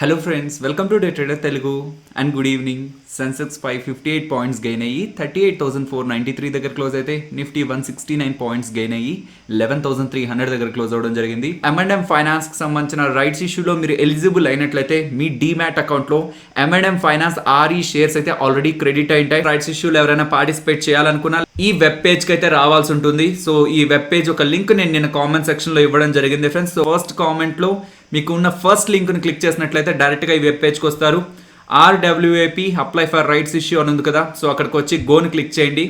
Hello friends, welcome to day trader Telugu and good evening. Sensex 558 points gain అయ్యి 38,493 దగ్గర close అయితే Nifty 169 points gain అయ్యి 11,300 దగ్గర క్లోజ్ అవడం జరిగింది. M&M ఫైనాన్స్ కి సంబంధించిన రైట్స్ ఇష్యూలో మీరు ఎలిజిబుల్ అయినట్లయితే మీ డీమ్యాట్ అకౌంట్ లో M&M ఫైనాన్స్ RE షేర్స్ అయితే ఆల్రెడీ క్రెడిట్ అయింటాయి. రైట్స్ ఇష్యూలో ఎవరైనా పార్టిసిపేట్ చేయాలనుకున్నా ఈ వెబ్ పేజ్ కి అయితే రావాల్సి ఉంటుంది. సో ఈ వెబ్ పేజ్ ఒక లింక్ నేను నిన్న కామెంట్ సెక్షన్ లో ఇవ్వడం జరిగింది ఫ్రెండ్స్. సో ఫస్ట్ కామెంట్ లో మీకు ఉన్న ఫస్ట్ లింక్ని క్లిక్ చేసినట్లయితే డైరెక్ట్గా ఈ వెబ్ పేజ్కి వస్తారు. RWAP apply for rights issue అని ఉంది కదా, సో అక్కడికి వచ్చి గోని క్లిక్ చేయండి.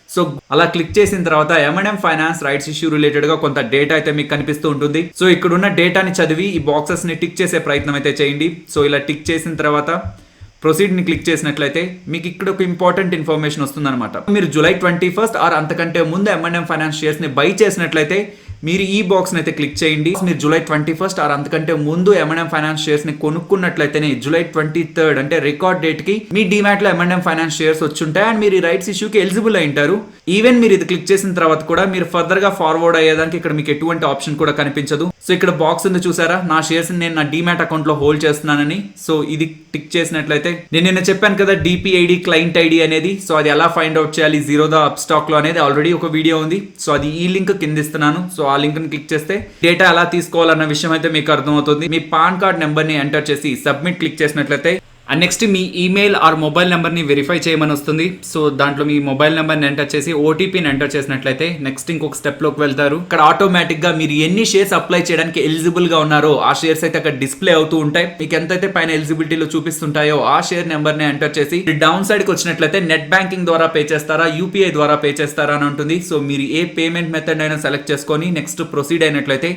సో అలా క్లిక్ చేసిన తర్వాత M&M ఫైనాన్స్ రైట్స్ ఇష్యూ రిలేటెడ్గా కొంత డేటా అయితే మీకు కనిపిస్తూ ఉంటుంది. సో ఇక్కడ ఉన్న డేటాని చదివి ఈ బాక్సెస్ని టిక్ చేసే ప్రయత్నం అయితే చేయండి. సో ఇలా టిక్ చేసిన తర్వాత ప్రొసీడ్ని క్లిక్ చేసినట్లయితే మీకు ఇక్కడ ఒక ఇంపార్టెంట్ ఇన్ఫర్మేషన్ వస్తుందన్నమాట. మీరు జూలై 21 ఆర్ అంతకంటే ముందు M&M ఫైనాన్స్ షేర్స్ని బై చేసినట్లయితే మీరు ఈ బాక్స్ని అయితే క్లిక్ చేయండి. మీరు జూలై 21 ఆర్ అంతకంటే ముందు M&M ఫైనాన్స్ షేర్స్ ని కొనుక్కున్నట్లయితేనే జూలై 23 అంటే రికార్డ్ డేట్ కి మీ డిమాట్ లో M&M ఫైనాన్స్ షేర్స్ వచ్చుంటాయి అండ్ మీరు ఈ రైట్స్ ఇష్యూకి ఎలిజిబుల్ అయింటారు. ఈవెన్ మీరు ఇది క్లిక్ చేసిన తర్వాత కూడా మీరు ఫర్దర్ గా ఫార్వర్డ్ అయ్యేదానికి ఇక్కడ మీకు ఎటువంటి ఆప్షన్ కూడా కనిపించదు. సో ఇక్కడ బాక్స్ ఉంది చూసారా, నా షేర్స్ నేను నా డిమాట్ అకౌంట్ లో హోల్డ్ చేస్తున్నానని. సో ఇది టిక్ చేసినట్లయితే నేను నిన్న చెప్పాను కదా DPID క్లయింట్ ఐడి అనేది. సో అది ఎలా ఫైండ్ అవుట్ చేయాలి జీరోదా అప్ స్టాక్ లో అనేది ఆల్రెడీ ఒక వీడియో ఉంది. సో అది ఈ లింక్ కింద ఇస్తున్నాను. సో ఆ లింక్ ని క్లిక్ చేస్తే డేటా ఎలా తీసుకోవాలన్న విషయం అయితే మీకు అర్థమవుతుంది. మీ పాన్ కార్డ్ నెంబర్ ని ఎంటర్ చేసి సబ్మిట్ క్లిక్ చేసినట్లయితే and next me email or mobile నెంబర్ని వెరిఫై చేయమని వస్తుంది. సో దాంట్లో మీ మొబైల్ నెంబర్ని ఎంటర్ చేసి ఓటీపీని ఎంటర్ చేసినట్లయితే నెక్స్ట్ ఇంకొక స్టెప్లోకి వెళ్తారు. ఇక్కడ ఆటోమేటిక్గా మీరు ఎన్ని షేర్స్ అప్లై చేయడానికి ఎలిజిబుల్గా ఉన్నారో ఆ షేర్స్ అయితే అక్కడ డిస్ప్లే అవుతూ ఉంటాయి. మీకు ఎంతైతే పైన ఎలిజిబిలిటీలో చూపిస్తుంటాయో ఆ షేర్ నెంబర్ని ఎంటర్ చేసి డౌన్ సైడ్కి వచ్చినట్లయితే నెట్ బ్యాంకింగ్ ద్వారా పే చేస్తారా, UPI ద్వారా పే చేస్తారా అని ఉంటుంది. సో మీరు ఏ పేమెంట్ మెథడ్ అయినా సెలెక్ట్ చేసుకొని నెక్స్ట్ ప్రొసీడ్ అయినట్లయితే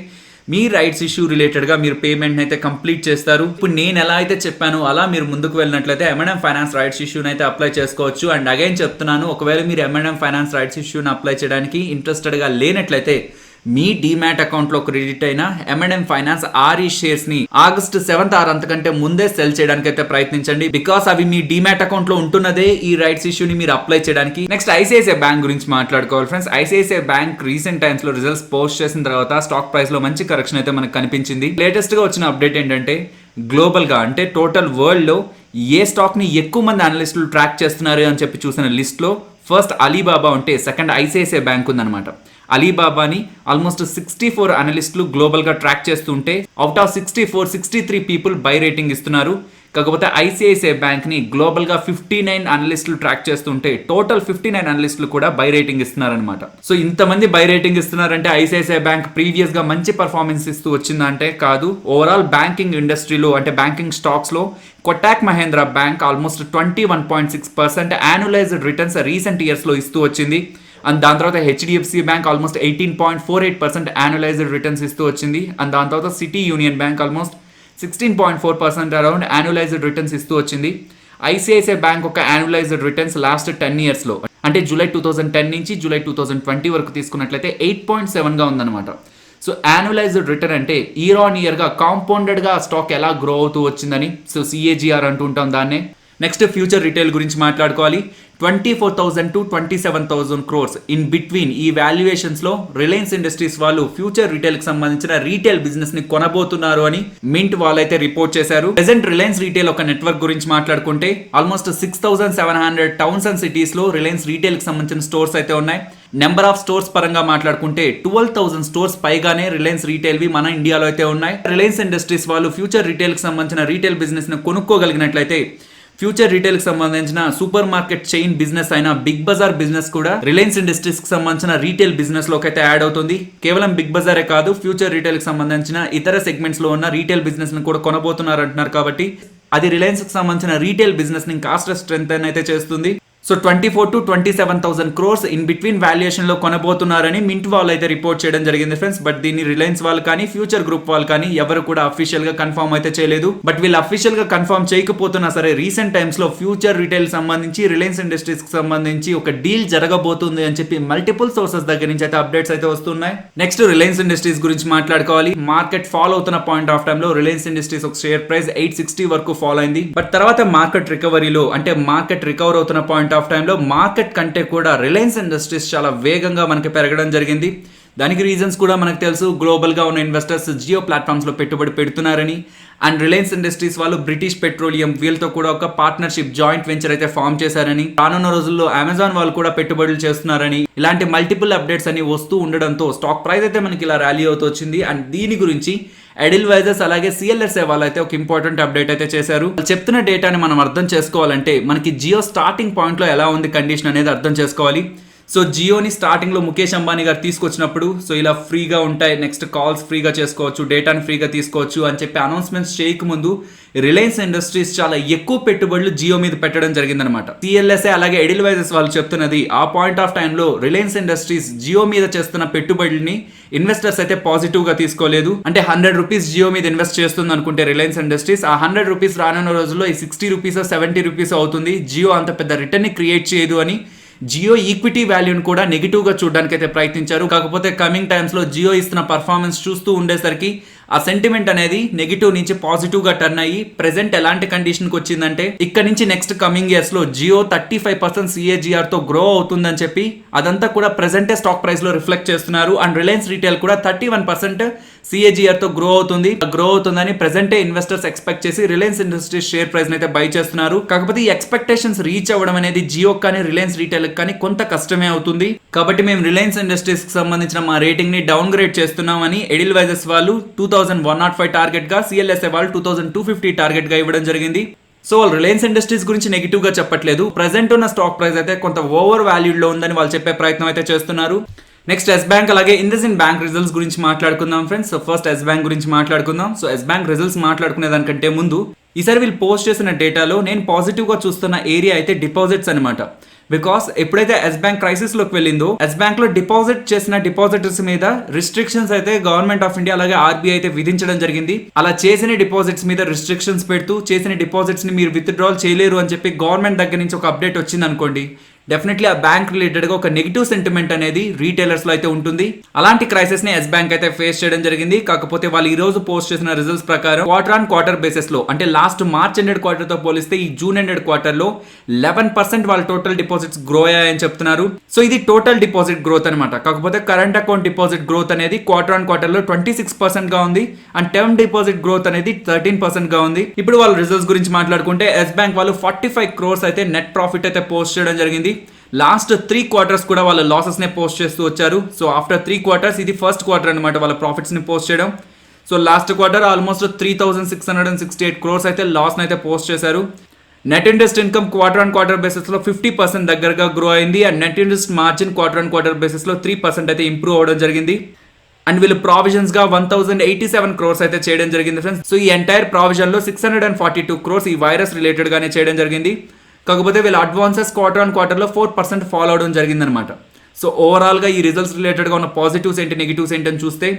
మీ రైట్స్ ఇష్యూ రిలేటెడ్గా మీరు పేమెంట్ అయితే కంప్లీట్ చేస్తారు. ఇప్పుడు నేను ఎలా అయితే చెప్పానో అలా మీరు ముందుకు వెళ్ళినట్లయితే M&M ఫైనాన్స్ రైట్స్ ఇష్యూని అయితే అప్లై చేసుకోవచ్చు. అండ్ అగైన్ చెప్తున్నాను, ఒకవేళ మీరు M&M ఫైనాన్స్ రైట్స్ ఇష్యూని అప్లై చేయడానికి ఇంట్రెస్టెడ్గా లేనట్లయితే మీ డీమ్యాట్ అకౌంట్ లో క్రెడిట్ అయిన M&M ఫైనాన్స్ RE షేర్స్ ని ఆగస్ట్ 7 ఆర్ అంతకంటే ముందే సెల్ చేయడానికి అయితే ప్రయత్నించండి. బికాస్ అవి మీ డీమ్యాట్ అకౌంట్ లో ఉంటున్నదే ఈ రైట్స్ ఇష్యూని మీరు అప్లై చేయడానికి. నెక్స్ట్ ICICI బ్యాంక్ గురించి మాట్లాడుకోవాలి friends. ICICI bank recent times లో రిజల్ట్స్ పోస్ట్ చేసిన తర్వాత స్టాక్ ప్రైస్ లో మంచి కరెక్షన్ అయితే మనకు కనిపించింది. లేటెస్ట్ గా వచ్చిన అప్డేట్ ఏంటంటే గ్లోబల్ గా అంటే టోటల్ వరల్డ్ లో ఏ స్టాక్ ని ఎక్కువ మంది అనలిస్టులు ట్రాక్ చేస్తున్నారు అని చెప్పి చూసిన లిస్ట్ లో ఫస్ట్ అలీబాబా ఉంటే సెకండ్ ICICI బ్యాంక్ ఉందన్నమాట. అలీబాబాని ఆల్మోస్ట్ 64 అనలిస్టులు గ్లోబల్గా ట్రాక్ చేస్తుంటే out of 63 people buy rating ఇస్తున్నారు. కాకపోతే ICICI బ్యాంక్ని గ్లోబల్గా 59 అనలిస్టులు ట్రాక్ చేస్తుంటే టోటల్ 59 అనలిస్టులు కూడా బై రేటింగ్ ఇస్తున్నారనమాట. సో ఇంతమంది బై రేటింగ్ ఇస్తున్నారంటే ICICI బ్యాంక్ ప్రీవియస్గా మంచి పర్ఫార్మెన్స్ ఇస్తూ వచ్చిందంటే కాదు. ఓవరాల్ బ్యాంకింగ్ ఇండస్ట్రీలో అంటే బ్యాంకింగ్ స్టాక్స్లో Kotak Mahindra bank almost 21.6% annualised returns recent ఇయర్స్లో ఇస్తూ వచ్చింది. అండ్ దాని తర్వాత HDFC bank almost 18.48% annualised returns ఇస్తూ వచ్చింది. అండ్ దాని తర్వాత City Union bank almost 16.4% around annualised returns ఇస్తూ వచ్చింది. ICICI బ్యాంక్ ఒక యాన్యులైజ్డ్ రిటర్న్స్ లాస్ట్ 10 ఇయర్స్లో అంటే జూలై 2010 నుంచి జూలై 2020 వరకు తీసుకున్నట్లయితే 8.7గా ఉందన్నమాట. సో యాన్యులైజ్డ్ రిటర్న్ అంటే ఇయర్ ఆన్ ఇయర్గా కాంపౌండెడ్గా స్టాక్ ఎలా గ్రో అవుతూ వచ్చిందని. సో CAGR అంటుంటాం దాన్నే. నెక్స్ట్ ఫ్యూచర్ రిటైల్ గురించి మాట్లాడుకోవాలి. 24,000 to 27,000 crores ఇన్ బిట్వీన్ ఈ వాల్యుయేషన్స్ లో రిలయన్స్ ఇండస్ట్రీస్ వాళ్ళు ఫ్యూచర్ రిటైల్ కి సంబంధించిన రీటైల్ బిజినెస్ ని కొనబోతున్నారు అని మింట్ వాళ్ళైతే రిపోర్ట్ చేశారు. ప్రెసెంట్ రిలయన్స్ రీటైల్ ఒక నెట్వర్క్ గురించి మాట్లాడుకుంటే ఆల్మోస్ట్ 6,700 టౌన్స్ అండ్ సిటీస్ లో రిలయన్స్ రీటైల్ కి సంబంధించిన స్టోర్స్ అయితే ఉన్నాయి. నెంబర్ ఆఫ్ స్టోర్స్ పరంగా మాట్లాడుకుంటే 12,000 స్టోర్స్ పైగానే రిలయన్స్ రీటైల్ వి మన ఇండియాలో అయితే ఉన్నాయి. రిలయన్స్ ఇండస్ట్రీస్ వాళ్ళు ఫ్యూచర్ రిటైల్ కి సంబంధించిన రీటైల్ బిజినెస్ ని కొనుక్కోగలిగినట్లయితే ఫ్యూచర్ రిటైల్ కి సంబంధించిన సూపర్ మార్కెట్ చైన్ బిజినెస్ అయిన బిగ్ బజార్ బిజినెస్ కూడా రిలయన్స్ ఇండస్ట్రీస్ కి సంబంధించిన రీటైల్ బిజినెస్ లోకి అయితే యాడ్ అవుతుంది. కేవలం బిగ్ బజారే కాదు, ఫ్యూచర్ రిటైల్ కి సంబంధించిన ఇతర సెగ్మెంట్స్ లో ఉన్న రీటైల్ బిజినెస్ ని కూడా కొనబోతున్నారు అంటున్నారు. కాబట్టి అది రిలయన్స్ కి సంబంధించిన రీటైల్ బిజినెస్ ని కాస్ట్ స్ట్రెంత్ అయితే చేస్తుంది. So 24,000 to 27,000 crores in between valuation లో కొనబోతున్నారని మింట్ వాళ్ళు అయితే రిపోర్ట్ చేయడం జరిగింది ఫ్రెండ్స్. బట్ దీన్ని రిలయన్స్ వాళ్ళు కానీ ఫ్యూచర్ గ్రూప్ వాళ్ళు కానీ ఎవరు కూడా అఫీషియల్ గా కన్ఫర్మ్ అయితే చేయలేదు. బట్ వీళ్ళు అఫీషియల్ గా కన్ఫర్మ్ చేయకపోతున్నా సరే రీసెంట్ టైమ్స్ లో ఫ్యూచర్ రిటైల్ సంబంధించి రిలయన్స్ ఇండస్ట్రీస్ కి సంబంధించి ఒక డీల్ జరగబోతుంది అని చెప్పి మల్టిపుల్ సోర్సెస్ దగ్గర నుంచి అయితే అప్డేట్స్ అయితే వస్తున్నాయి. నెక్స్ట్ రిలయన్స్ ఇండస్ట్రీస్ గురించి మాట్లాడుకోవాలి. మార్కెట్ ఫాలో అవుతున్న పాయింట్ ఆఫ్ టైమ్ లో రిలయన్స్ ఇండస్ట్రీస్ ఒక షేర్ ప్రైస్ 860 వరకు ఫాలో అయింది. బట్ తర్వాత మార్కెట్ రికవరీలో అంటే మార్కెట్ రికవర్ అవుతున్న పాయింట్ ఆఫ్ టైంలో మార్కెట్ కంటే కూడా రిలయన్స్ ఇండస్ట్రీస్ చాలా వేగంగా మనకి పెరగడం జరిగింది. దానికి రీజన్స్ కూడా మనకు తెలుసు. గ్లోబల్గా ఉన్న ఇన్వెస్టర్స్ జియో ప్లాట్ఫామ్స్లో పెట్టుబడి పెడుతున్నారని, అండ్ రిలయన్స్ ఇండస్ట్రీస్ వాళ్ళు బ్రిటిష్ పెట్రోలియం వీళ్ళతో కూడా ఒక పార్ట్నర్షిప్ జాయింట్ వెంచర్ అయితే ఫామ్ చేశారని, రానున్న రోజుల్లో అమెజాన్ వాళ్ళు కూడా పెట్టుబడులు చేస్తున్నారని, ఇలాంటి మల్టిపుల్ అప్డేట్స్ అని వస్తూ ఉండడంతో స్టాక్ ప్రైస్ అయితే మనకి ఇలా ర్యాలీ అవుతూ వచ్చింది. అండ్ దీని గురించి ఎడిల్వైజర్స్ అలాగే సిఎల్ఎస్ఏ వాళ్ళు అయితే ఒక ఇంపార్టెంట్ అప్డేట్ అయితే చేశారు. చెప్తున్న డేటాని మనం అర్థం చేసుకోవాలంటే మనకి జియో స్టార్టింగ్ పాయింట్లో ఎలా ఉంది కండిషన్ అనేది అర్థం చేసుకోవాలి. సో జియోని స్టార్టింగ్లో ముఖేష్ అంబానీ గారు తీసుకొచ్చినప్పుడు సో ఇలా ఫ్రీగా ఉంటాయి, నెక్స్ట్ కాల్స్ ఫ్రీగా చేసుకోవచ్చు, డేటాని ఫ్రీగా తీసుకోవచ్చు అని చెప్పి అనౌన్స్మెంట్స్ చేయకముందు రిలయన్స్ ఇండస్ట్రీస్ చాలా ఎక్కువ పెట్టుబడులు జియో మీద పెట్టడం జరిగిందనమాట. సిఎల్ఎస్ఏ అలాగే ఎడిల్వైజర్స్ వాళ్ళు చెప్తున్నది ఆ పాయింట్ ఆఫ్ టైంలో రిలయన్స్ ఇండస్ట్రీస్ జియో మీద చేస్తున్న పెట్టుబడుల్ని ఇన్వెస్టర్స్ అయితే పాజిటివ్ గా తీసుకోలేదు. అంటే 100 రూపీస్ జియో మీద ఇన్వెస్ట్ చేస్తుంది అనుకుంటే రిలయన్స్ ఇండస్ట్రీస్, ఆ 100 రూపీస్ రానున్న రోజుల్లో ఈ 60 రూపీస్ 70 రూపీస్ అవుతుంది. జియో అంత పెద్ద రిటర్న్ ని క్రియేట్ చేయదు అని జియో ఈక్విటీ వాల్యూని కూడా నెగిటివ్గా చూడడానికి అయితే ప్రయత్నించారు. కాకపోతే కమింగ్ టైమ్స్లో జియో ఇస్తున్న పర్ఫార్మెన్స్ చూస్తూ ఉండేసరికి ఆ సెంటిమెంట్ అనేది నెగిటివ్ నుంచి పాజిటివ్ గా టర్న్ అయ్యి ప్రెసెంట్ ఎలాంటి కండిషన్ కి వచ్చిందంటే ఇక్కడ నుంచి నెక్స్ట్ కమింగ్ ఇయర్స్ లో జియో 35% CAGR తో గ్రో అవుతుందని చెప్పి అదంతా కూడా ప్రెసెంటే స్టాక్ ప్రైస్ లో రిఫ్లెక్ట్ చేస్తున్నారు. అండ్ రిలయన్స్ రీటైల్ కూడా 31% CAGR తో గ్రో అవుతుందని ప్రెసెంటే ఇన్వెస్టర్స్ ఎక్స్పెక్ట్ చేసి రిలయన్స్ ఇండస్ట్రీస్ షేర్ ప్రైస్ అయితే బై చేస్తున్నారు. కాకపోతే ఈ ఎక్స్పెక్టేషన్స్ రీచ్ అవ్వడం అనేది జియో కానీ రిలయన్స్ రీటైల్ కానీ కొంత కష్టమే అవుతుంది. కాబట్టి మేము రిలయన్స్ ఇండస్ట్రీస్ కి సంబంధించిన మా రేటింగ్ ని డౌన్ గ్రేడ్ చేస్తున్నామని ఎడిల్వైజర్స్ వాళ్ళు 2105 టార్గెట్ గా, సిఎల్ఎస్ఏ వాళ్ళు 2250 టార్గెట్ గా ఇవ్వడం జరిగింది. సో వాళ్ళు రిలయన్స్ ఇండస్ట్రీస్ గురించి నెగిటివ్ గా చెప్పట్లేదు, ప్రెసెంట్ ఉన్న స్టాక్ ప్రైస్ అయితే కొంత ఓవర్ వాల్యూడ్ లో ఉందని వాళ్ళు చెప్పే ప్రయత్నం అయితే చేస్తున్నారు. నెక్స్ట్ ఎస్ బ్యాంక్ అలాగే ఇండస్ఇండ్ బ్యాంక్ రిజల్ట్స్ గురించి మాట్లాడుకుందాం friends. So first Yes bank గురించి మాట్లాడుకుందాం. సో ఎస్ బ్యాంక్ రిజల్ట్స్ మాట్లాడుకునే దానికంటే ముందు ఈసారి వీళ్ళు పోస్ట్ చేసిన డేటాలో నేను పాజిటివ్ గా చూస్తున్న ఏరియా అయితే డిపాజిట్స్ అనమాట. బికాస్ ఎప్పుడైతే ఎస్ బ్యాంక్ క్రైసిస్ లోకి వెళ్ళిందో ఎస్ బ్యాంక్ లో డిపాజిట్ చేసిన డిపాజిటర్స్ మీద రిస్ట్రిక్షన్స్ అయితే గవర్నమెంట్ ఆఫ్ ఇండియా అలాగే ఆర్బీఐ అయితే విధించడం జరిగింది. అలా చేసిన డిపాజిట్స్ మీద రిస్ట్రిక్షన్స్ పెడుతూ చేసిన డిపాజిట్స్ ని మీరు విత్డ్రాల్ చేయలేరు అని చెప్పి గవర్నమెంట్ దగ్గర నుంచి ఒక అప్డేట్ వచ్చింది అనుకోండి, డెఫినెట్లీ ఆ బ్యాంక్ రిలేటెడ్ గా ఒక నెగిటివ్ సెంటిమెంట్ అనేది రీటైలర్స్ లో అయితే ఉంటుంది. అలాంటి క్రైసిస్ ని ఎస్ బ్యాంక్ అయితే ఫేస్ చేయడం జరిగింది. కాకపోతే వాళ్ళు ఈ రోజు పోస్ట్ చేసిన రిజల్ట్స్ ప్రకారం క్వార్టర్ ఆన్ క్వార్టర్ బేసిస్ లో అంటే లాస్ట్ మార్చ్ ఎండెడ్ క్వార్టర్ తో పోలిస్తే ఈ జూన్ ఎండెడ్ క్వార్టర్ లో 11% వాళ్ళ టోటల్ డిపాజిట్స్ గ్రో అయ్యాయని చెప్తున్నారు. సో ఇది టోటల్ డిపాజిట్ గ్రోత్ అనమాట. కాకపోతే కరెంట్ అకౌంట్ డిపాజిట్ గ్రోత్ అనేది క్వార్టర్ ఆన్ క్వార్టర్ లో 26% గా ఉంది అండ్ టర్మ్ డిపాజిట్ గ్రోత్ అనేది 13% గా ఉంది. ఇప్పుడు వాళ్ళ రిజల్ట్స్ గురించి మాట్లాడుకుంటే ఎస్ బ్యాంక్ వాళ్ళు 45 crores అయితే నెట్ ప్రాఫిట్ అయితే పోస్ట్ చేయడం జరిగింది. లాస్ట్ 3 quarters కూడా వాళ్ళ లాసెస్ నే పోస్ట్ చేస్తూ వచ్చారు. సో ఆఫ్టర్ 3 quarters ఇది ఫస్ట్ క్వార్టర్ అనమాట వాళ్ళ ప్రాఫిట్స్ ని పోస్ట్ చేయడం. So last quarter almost 3668 crores అయితే లాస్ అయితే పోస్ట్ చేశారు. Net interest income quarter on quarter basis లో 50% దగ్గరగా గ్రో అయింది and net interest margin quarter on quarter basis లో 3% అయితే ఇంప్రూవ్ అవ్వడం జరిగింది. అండ్ వీళ్ళు ప్రావిజన్స్ గా 1087 crores అయితే చేయడం జరిగింది ఫ్రెండ్స్. సో ఈ ఎంటైర్ ప్రావిజన్ లో 642 crores ఈ వైరస్ రిలేటెడ్ గానే చేయడం జరిగింది. కాకపోతే వీళ్ళ అడ్వాన్సెస్ క్వార్టర్ ఆన్ క్వార్టర్ లో 4% ఫాలో అవడం జరిగిందనమాట. సో ఓవరాల్ గా ఈ రిజల్ట్స్ రిలేటెడ్ గా ఉన్న పాజిటివ్స్ ఏంటి నెగిటివ్స్ ఏంటి అని చూస్తే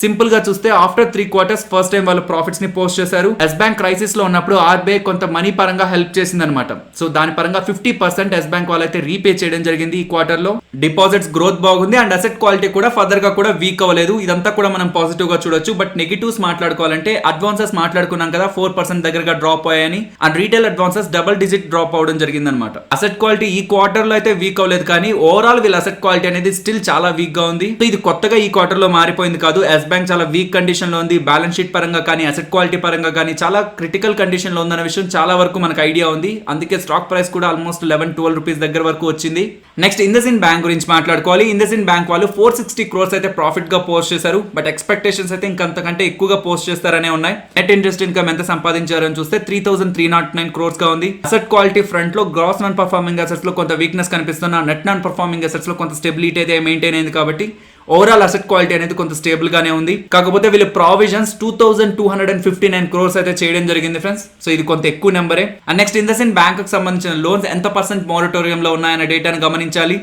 సింపుల్ గా చూస్తే ఆఫ్టర్ 3 quarters ఫస్ట్ టైం వాళ్ళు ప్రాఫిట్స్ ని పోస్ట్ చేశారు. ఎస్ బ్యాంక్ క్రైసిస్ లో ఉన్నప్పుడు ఆర్బీఐ కొంత మనీ పరంగా హెల్ప్ చేసింది అనమాట. సో దాని పరంగా 50% ఎస్ బ్యాంక్ వాళ్ళైతే రీపే చేయడం జరిగింది ఈ క్వార్టర్ లో. డిపాజిట్స్ గ్రోత్ బాగుంది అండ్ అసెట్ క్వాలిటీ కూడా ఫర్దర్ గా కూడా వీక్ అవ్వలేదు. ఇదంతా కూడా మనం పాజిటివ్ గా చూడొచ్చు. బట్ నెగిటివ్స్ మాట్లాడుకోవాలంటే అడ్వాన్సెస్ మాట్లాడుకున్నాం కదా 4% దగ్గరగా డ్రాప్ అయ్యాయని and retail advances double digit drop అవడం జరిగింది అనమాట. అసెట్ క్వాలిటీ ఈ క్వార్టర్ లో అయితే వీక్ అవ్వలేదు కానీ ఓవరాల్ వీళ్ళ అసెట్ క్వాలిటీ అనేది స్టిల్ చాలా వీక్ గా ఉంది. సో ఇది కొత్తగా ఈ క్వార్టర్ లో మారిపోయింది కాదు. ఎస్ బ్యాంక్ చాలా వీక్ కండిషన్ లో ఉంది. బ్యాలెన్స్ షీట్ పరంగా కానీ అసెట్ క్వాలిటీ పరంగా కానీ చాలా క్రిటికల్ కండిషన్ లో ఉందన్న విషయం చాలా వరకు మనకు ఐడియా ఉంది. అందుకే స్టాక్ ప్రైస్ కూడా ఆల్మోస్ట్ 11-12 రూపీస్ దగ్గర వరకు వచ్చింది. నెక్స్ట్ ఇండస్ఇండ్ బ్యాంక్ గురించి మాట్లాడుకోవాలి. ఇండస్ఇండ్ బ్యాంక్ వాళ్ళు 460 crores అయితే ప్రాఫిట్ గా పోస్ట్ చేశారు. బట్ ఎక్స్పెక్టేషన్స్ అయితే ఇంకంతకంటే ఎక్కువగా పోస్ట్ చేస్తారనే ఉన్నాయి. నెట్ ఇంట్రెస్ట్ ఇన్కమ్ ఎంత సంపాదించారని చూస్తే 3309 crores గా ఉంది. అసెట్ క్వాలిటీ ఫ్రంట్ లో గ్రాస్ నాన్ పర్ఫార్మింగ్ అసెట్స్ లో కొంత వీక్నెస్ కనిపిస్తున్న, నెట్ నాన్ పర్ఫార్మింగ్ అసెట్స్ లో కొంత స్టెబిలిటీ అయితే మెయింటైన్ అయింది. కాబట్టి ఓవరాల్ అసెట్ క్వాలిటీ అనేది కొంత స్టేబుల్ గానే ఉంది. కాకపోతే వీళ్ళు ప్రావిజన్స్ 2259 crores అయితే చేయడం జరిగింది ఫ్రెండ్స్. సో ఇది కొంత ఎక్కువ నెంబరే. అండ్ నెక్స్ట్ ఇండస్ఇండ్ బ్యాంక్ కి సంబంధించిన లోన్స్ ఎంత % మోరటోరియం లో ఉన్నాయన్న డేటాను గమనించాలి.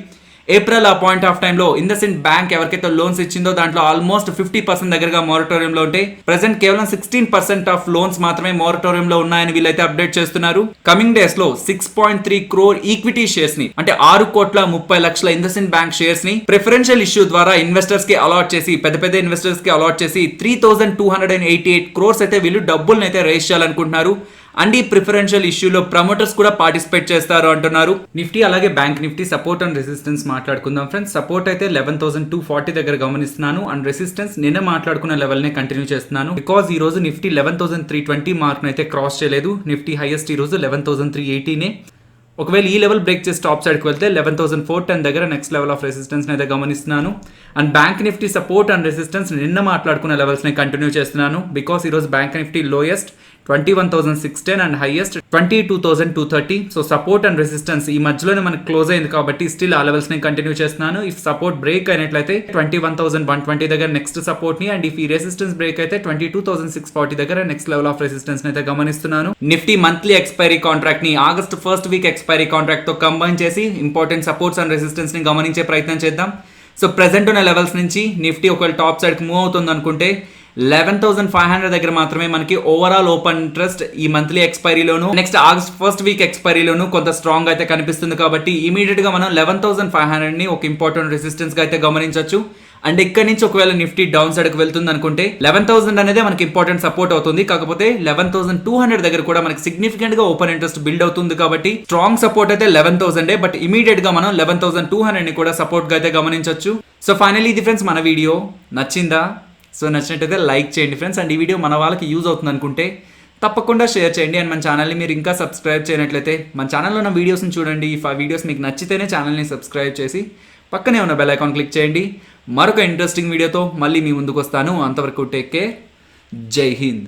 ఏప్రిల్ ఆ పాయింట్ ఆఫ్ టైంలో ఇండస్ఇండ్ బ్యాంక్ ఎవరికైతే లోన్స్ ఇచ్చిందో దాంట్లో ఆల్మోస్ట్ 50% దగ్గరగా మోరటోరియంలో ఉంటే ప్రెసెంట్ కేవలం 16% ఆఫ్ లోన్స్ మాత్రమే మోరటోరియంలో ఉన్నాయని వీళ్ళైతే అప్డేట్ చేస్తున్నారు. కమింగ్ డేస్ లో 6.3 crore ఈక్విటీ షేర్స్ ని అంటే 6,30,00,000 ఇండస్ఇండ్ బ్యాంక్ షేర్స్ ని ప్రిఫరెన్షియల్ ఇష్యూ ద్వారా ఇన్వెస్టర్స్ కి అలాట్ చేసి పెద్ద ఇన్వెస్టర్స్ కి అలాట్ చేసి 3288 crores అయితే వీళ్ళు డబ్బులను అయితే రేస్ చేయాలనుకుంటున్నారు. అండ్ ఈ ప్రిఫరెన్షియల్ ఇష్యూలో ప్రమోటర్స్ కూడా పార్టిసిపేట్ చేస్తారు అంటున్నారు. నిఫ్టీ అలాగే bank Nifty support and resistance మాట్లాడుకుందాం ఫ్రెండ్స్. సపోర్ట్ అయితే 11,240 దగ్గర గమనిస్తున్నాను అండ్ రెసిస్టెన్స్ నిన్న మాట్లాడుకున్న లెవెల్ నే కంటిన్యూ చేస్తున్నాను. బికాజ్ ఈ రోజు నిఫ్టీ 11,320 మార్క్ అయితే క్రాస్ చేయలేదు. నిఫ్టీ హైయెస్ట్ ఈ రోజు 11,380 ఒకవేళ ఈ లెవెల్ బ్రేక్ చేసి టాప్ సైడ్కి వెళ్తే 11,410 దగ్గర నెక్స్ట్ లెవెల్ ఆఫ్ రెసిస్టెన్స్ అయితే గమనిస్తున్నాను. And bank Nifty support and resistance నిన్న మాట్లాడుకున్న లెవెల్స్ ని కంటిన్యూ చేస్తున్నాను. బికాస్ ఈ రోజు bank Nifty lowest 21,610 and highest 22,230. So support and resistance ఈ మధ్యలోనే మనకు క్లోజ్ అయింది కాబట్టి స్టిల్ ఆ లెవెల్స్ ని కంటిన్యూ చేస్తున్నాను. ఇఫ్ సపోర్ట్ బ్రేక్ అయినట్లయితే 21,120 దగ్గర నెక్స్ట్ సపోర్ట్ ని, అండ్ ఇఫ్ ఈ రెసిస్టెన్స్ బ్రేక్ అయితే 22,640 దగ్గర నెక్స్ట్ లెవెల్ ఆఫ్ రెసిస్టెన్స్ అయితే గమనిస్తున్నాను. నిఫ్టీ మంత్లీ ఎక్స్పైరీ కాంట్రాక్ట్ ని August first week expiry contract తో కంబైన్ చేసి ఇంపార్టెంట్ సపోర్ట్స్ అండ్ రెసిస్టెన్స్ ని గమనించే ప్రయత్నం చేద్దాం. సో ప్రెసెంట్ ఉన్న లెవెల్స్ నుంచి నిఫ్టీ ఒకవేళ టాప్ సైడ్ కి మూవ్ అవుతుంది అనుకుంటే 11,500 దగ్గర మాత్రమే మనకి ఓవరాల్ ఓపెన్ ఇంట్రెస్ట్ ఈ మంత్లీ ఎక్స్పైరీలోను నెక్స్ట్ ఆగస్ట్ ఫస్ట్ వీక్ ఎక్స్పైరీలోను కొంత స్ట్రాంగ్ అయితే కనిపిస్తుంది. కాబట్టి ఇమీడియట్ గా మనం 11,500 ని ఒక ఇంపార్టెంట్ రెసిస్టెన్స్ గా అయితే గమనించవచ్చు. అండ్ ఇక్కడ నుంచి ఒకవేళ నిఫ్టీ డౌన్ సైడ్ కి వెళ్తుంది అనుకుంటే 11,000 అనేది మనకి ఇంపార్టెంట్ సపోర్ట్ అవుతుంది. కాకపోతే 11,200 దగ్గర కూడా మనకి సిగ్నిఫికెంట్ గా ఓపెన్ ఇంట్రెస్ట్ బిల్డ్ అవుతుంది. కాబట్టి స్ట్రాంగ్ సపోర్ట్ అయితే 11,000, బట్ ఇమీడియట్ గా మనం 11,200 ని కూడా సపోర్ట్ గా అయితే గమనించవచ్చు. సో ఫైనల్లీ ఇది ఫ్రెండ్స్ మన వీడియో నచ్చిందా? సో నచ్చినట్టయితే లైక్ చేయండి ఫ్రెండ్స్. అండ్ ఈ వీడియో మన వాళ్ళకి యూజ్ అవుతుంది అనుకుంటే తప్పకుండా షేర్ చేయండి. అండ్ మన ఛానల్ని మీరు ఇంకా సబ్స్క్రైబ్ చేయనట్లయితే మన ఛానల్లో ఉన్న వీడియోస్ని చూడండి. ఇఫ్ ఆ వీడియోస్ మీకు నచ్చితేనే ఛానల్ని సబ్స్క్రైబ్ చేసి పక్కనే ఉన్న బెల్ ఐకాన్ క్లిక్ చేయండి. మరొక ఇంట్రెస్టింగ్ వీడియోతో మళ్ళీ మీ ముందుకు వస్తాను. అంతవరకు టేక్ కేర్. జై హింద్.